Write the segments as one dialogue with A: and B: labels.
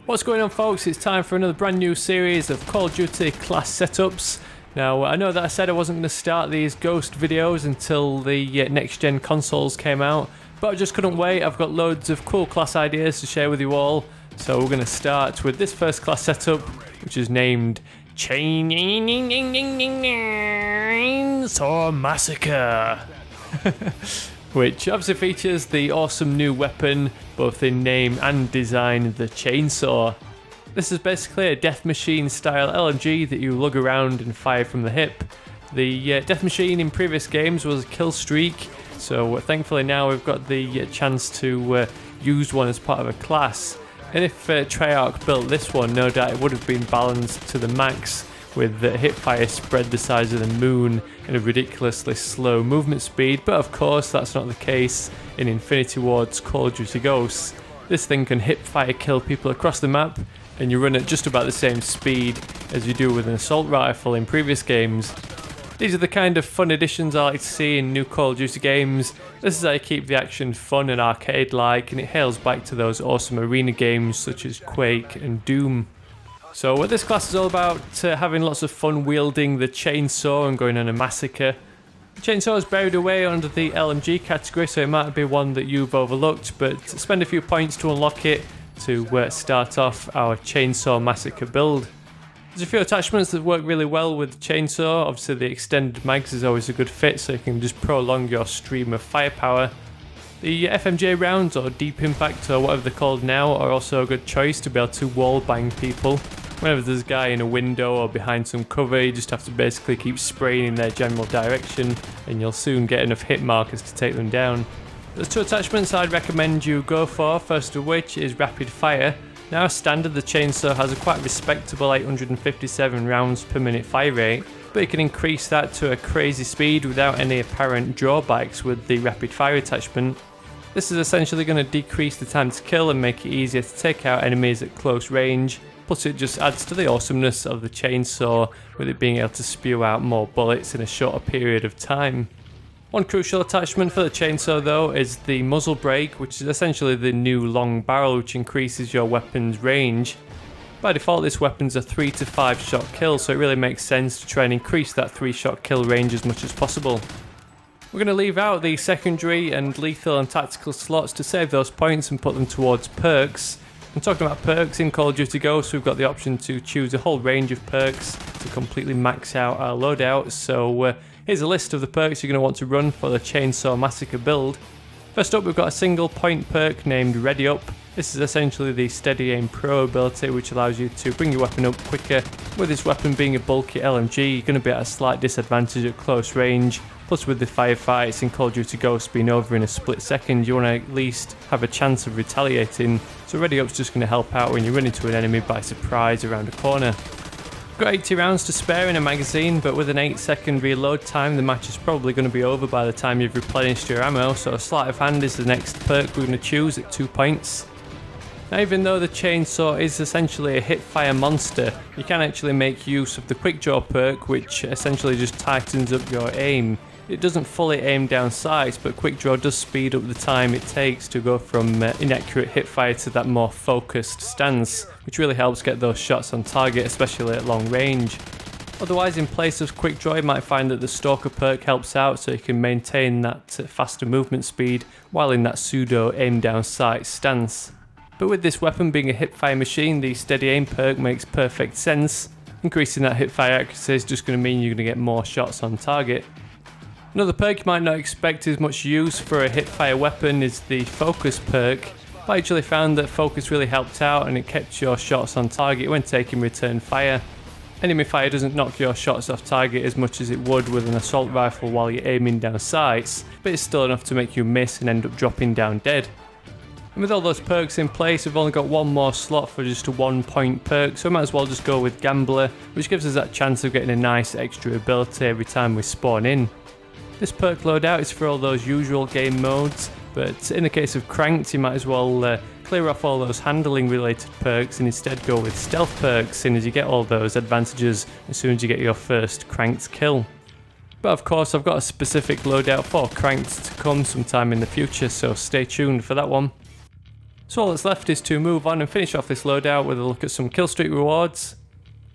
A: What's going on, folks? It's time for another brand new series of Call of Duty class setups. Now, I know that I said I wasn't going to start these Ghost videos until the next gen consoles came out, but I just couldn't wait. I've got loads of cool class ideas to share with you all. So we're going to start with this first class setup, which is named Chainsaw Massacre. Which obviously features the awesome new weapon, both in name and design, the chainsaw. This is basically a death machine style LMG that you lug around and fire from the hip. The death machine in previous games was Killstreak, so thankfully now we've got the chance to use one as part of a class. And if Treyarch built this one, no doubt it would have been balanced to the max, with the hipfire spread the size of the moon and a ridiculously slow movement speed, but of course that's not the case in Infinity Ward's Call of Duty Ghosts. This thing can hipfire kill people across the map, and you run at just about the same speed as you do with an assault rifle in previous games. These are the kind of fun additions I like to see in new Call of Duty games. This is how you keep the action fun and arcade-like, and it hails back to those awesome arena games such as Quake and Doom. So what this class is all about, having lots of fun wielding the chainsaw and going on a massacre. The chainsaw is buried away under the LMG category, so it might be one that you've overlooked, but spend a few points to unlock it to start off our chainsaw massacre build. There's a few attachments that work really well with the chainsaw. Obviously the extended mags is always a good fit, so you can just prolong your stream of firepower. The FMJ rounds, or deep impact, or whatever they're called now, are also a good choice to be able to wall bang people. Whenever there's a guy in a window or behind some cover, you just have to basically keep spraying in their general direction, and you'll soon get enough hit markers to take them down. There's two attachments I'd recommend you go for, first of which is rapid fire. Now standard, the chainsaw has a quite respectable 857 rounds per minute fire rate, but you can increase that to a crazy speed without any apparent drawbacks with the rapid fire attachment. This is essentially going to decrease the time to kill and make it easier to take out enemies at close range. Plus it just adds to the awesomeness of the chainsaw, with it being able to spew out more bullets in a shorter period of time. One crucial attachment for the chainsaw though is the muzzle brake, which is essentially the new long barrel which increases your weapon's range. By default this weapon's a 3 to 5 shot kill, so it really makes sense to try and increase that 3 shot kill range as much as possible. We're going to leave out the secondary and lethal and tactical slots to save those points and put them towards perks. And talking about perks, in Call of Duty Ghosts we've got the option to choose a whole range of perks to completely max out our loadout. So here's a list of the perks you're going to want to run for the Chainsaw Massacre build. First up, we've got a single point perk named Ready Up. This is essentially the Steady Aim Pro ability, which allows you to bring your weapon up quicker. With this weapon being a bulky LMG, you're going to be at a slight disadvantage at close range. Plus with the firefights in Call of Duty Ghosts being over in a split second, you want to at least have a chance of retaliating. So Ready Up's just going to help out when you run into an enemy by surprise around a corner. Got 80 rounds to spare in a magazine, but with an 8-second reload time, the match is probably going to be over by the time you've replenished your ammo, so Sleight of Hand is the next perk we're going to choose at 2 points. Now, even though the chainsaw is essentially a hip-fire monster, you can actually make use of the Quick Draw perk, which essentially just tightens up your aim. It doesn't fully aim down sights, but Quick Draw does speed up the time it takes to go from inaccurate hipfire to that more focused stance, which really helps get those shots on target, especially at long range. Otherwise, in place of Quick Draw, you might find that the Stalker perk helps out, so you can maintain that faster movement speed while in that pseudo aim down sight stance. But with this weapon being a hipfire machine, the Steady Aim perk makes perfect sense. Increasing that hipfire accuracy is just going to mean you're going to get more shots on target. Another perk you might not expect as much use for a hipfire weapon is the Focus perk. I actually found that Focus really helped out, and it kept your shots on target when taking return fire. Enemy fire doesn't knock your shots off target as much as it would with an assault rifle while you're aiming down sights, but it's still enough to make you miss and end up dropping down dead. And with all those perks in place, we've only got one more slot for just a 1 point perk, so we might as well just go with Gambler, which gives us that chance of getting a nice extra ability every time we spawn in. This perk loadout is for all those usual game modes, but in the case of Cranked, you might as well clear off all those handling related perks and instead go with stealth perks, seeing as you get all those advantages as soon as you get your first Cranked kill. But of course I've got a specific loadout for Cranked to come sometime in the future, so stay tuned for that one. So all that's left is to move on and finish off this loadout with a look at some Killstreak rewards.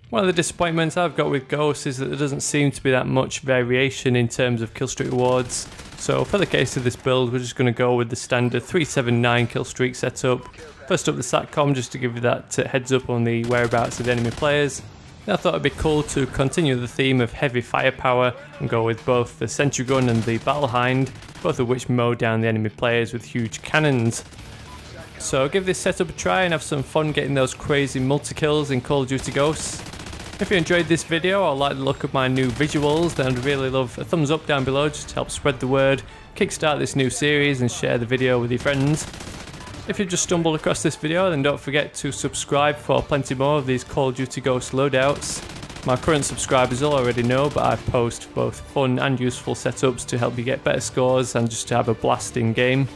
A: One of the disappointments I've got with Ghost is that there doesn't seem to be that much variation in terms of Killstreak rewards. So for the case of this build, we're just going to go with the standard 379 Killstreak setup. First up the SATCOM, just to give you that heads up on the whereabouts of the enemy players. Then I thought it'd be cool to continue the theme of heavy firepower and go with both the Sentry Gun and the Battle Hind, both of which mow down the enemy players with huge cannons. So give this setup a try and have some fun getting those crazy multi-kills in Call of Duty Ghosts. If you enjoyed this video or like the look of my new visuals, then I'd really love a thumbs up down below just to help spread the word, kickstart this new series and share the video with your friends. If you've just stumbled across this video, then don't forget to subscribe for plenty more of these Call of Duty Ghosts loadouts. My current subscribers will already know, but I post both fun and useful setups to help you get better scores and just to have a blast in game.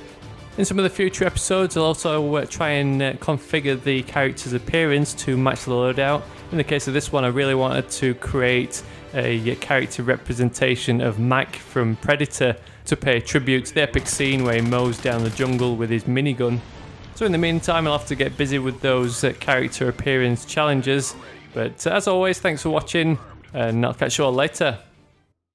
A: In some of the future episodes, I'll also try and configure the character's appearance to match the loadout. In the case of this one, I really wanted to create a character representation of Mac from Predator to pay tribute to the epic scene where he mows down the jungle with his minigun. So in the meantime, I'll have to get busy with those character appearance challenges. But as always, thanks for watching, and I'll catch you all later.